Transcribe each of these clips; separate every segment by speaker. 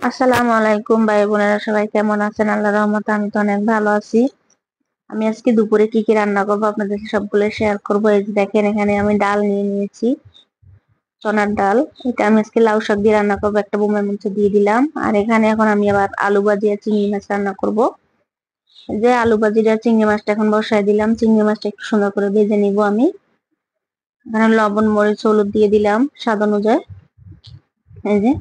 Speaker 1: আসসালামু আলাইকুম ভাই বোনেরা, সবাই কেমন আছেন? আল্লাহর রহমতে আমি তো অনেক ভালো আছি। আমি আজকে দুপুরে কি কি রান্না করবো আপনাদের সাথে সবগুলো শেয়ার করবো। এই যে দেখেন, এখানে আমি ডাল নিয়ে নিয়েছি, চনার ডাল। এটা আমি আজকে লাউ শাক দিয়ে রান্না করবো, একটা বোমের মধ্যে দিয়ে দিলাম। আর এখানে এখন আমি আবার আলু ভাজি আর চিংড়ি মাছ রান্না করব। এই যে আলু ভাজিটা চিংড়ি মাছটা এখন বসায় দিলাম, চিংড়ি মাছটা একটু সুন্দর করে ভেজে নিব আমি। এখানে লবণ মরিচ হলুদ দিয়ে দিলাম স্বাদ অনুযায়ী। এই যে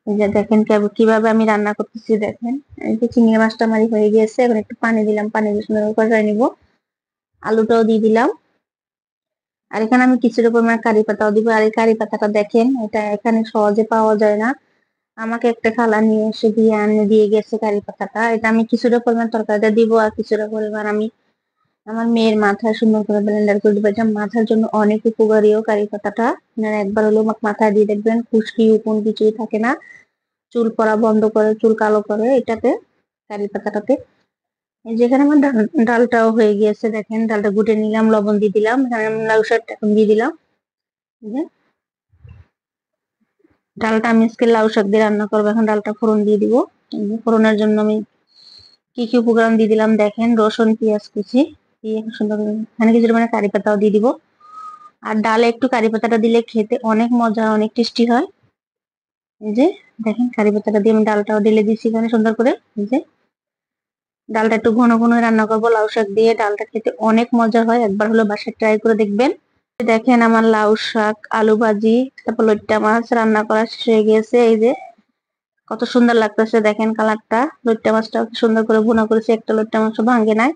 Speaker 1: এই যে দেখেন কিভাবে আমি রান্না করতেছি, দেখেন। এই যে চিংড়ি মাছটা আমারই হয়ে গিয়েছে, এখন একটু পানি দিলাম, পানি দিয়ে সুন্দর করে কষাই নিব। আলুটাও দিয়ে দিলাম। আর এখানে আমি কিছুটা পরিমাণ কারি পাতাও দিব। আর এই কারি পাতাটা দেখেন, এটা এখানে সহজে পাওয়া যায় না। আমাকে একটা খালা নিয়ে এসে দিয়ে গেছে কারি পাতাটা। এটা আমি কিছুটা পরিমাণ তরকারিতে দিব, আর কিছুটা পরিমাণ আমি আমার মেয়ের মাথায় সুন্দর করে ব্লেন্ডার করে দিব। এটা মাথার জন্য অনেক উপকারীও কারি পাতাটা। আপনারা একবার হলেও মাথায় দিয়ে দেখবেন, খুশকি উকুন কিছুই থাকে না, চুল পড়া বন্ধ করে, চুল কালো করে এটাতে, কারি পাতাটাতে। এই যেখানে আমার ডালটাও হয়ে গিয়েছে, দেখেন ডালটা গুটে নিলাম, লবণ দিয়ে দিলাম। এখানে আমি লাউ শাকটা এখন দিয়ে দিলাম। এই যে ডালটা আমি আজকে লাউ শাক দিয়ে রান্না করবো। এখন ডালটা ফোড়ন দিয়ে দিব। এই যে ফোড়নের জন্য আমি কি কি উপকরণ দিয়ে দিলাম দেখেন, রসুন পেঁয়াজ কুচি দিয়ে সুন্দর করে এখানে কিছু মানে কারি পাতাও দিয়ে দিব। আর ডালে একটু কারি পাতাটা দিলে খেতে অনেক মজা, অনেক টেস্টি হয়। এই যে দেখেন, কারি পাতাটা দিয়ে আমি ডালটাও ঢেলে দিচ্ছি এখানে সুন্দর করে। এই যে ডালটা একটু ঘন ঘন রান্না করবো লাউ শাক দিয়ে, ডালটা খেতে অনেক মজা হয়, একবার হলো বাসায় ট্রাই করে দেখবেন। দেখেন আমার লাউ শাক, আলু ভাজি, তারপর লইট্টা মাছ রান্না করা শেষ হয়ে গেছে। এই যে কত সুন্দর লাগতেছে দেখেন কালারটা। লইট্টা মাছটা সুন্দর করে ভুনা করেছি, একটা লইট্টা মাছ ভাঙে নাই।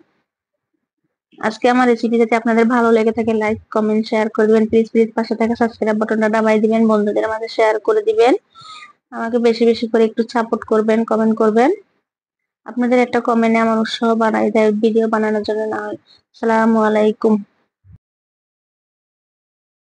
Speaker 1: আজকে আমার রেসিপি যদি আপনাদের ভালো লেগে থাকে, লাইক কমেন্ট শেয়ার করে দিবেন প্লিজ। প্লিজ পাশে থাকা সাবস্ক্রাইব বাটনটা দাবাই দিবেন, বন্ধুদের মাঝে শেয়ার করে দিবেন। আমাকে বেশি বেশি করে একটু সাপোর্ট করবেন, কমেন্ট করবেন। আপনাদের একটা কমেন্টে আমার উৎসাহ বাড়াই দেয় ভিডিও বানানোর জন্য। না, আসসালামু আলাইকুম।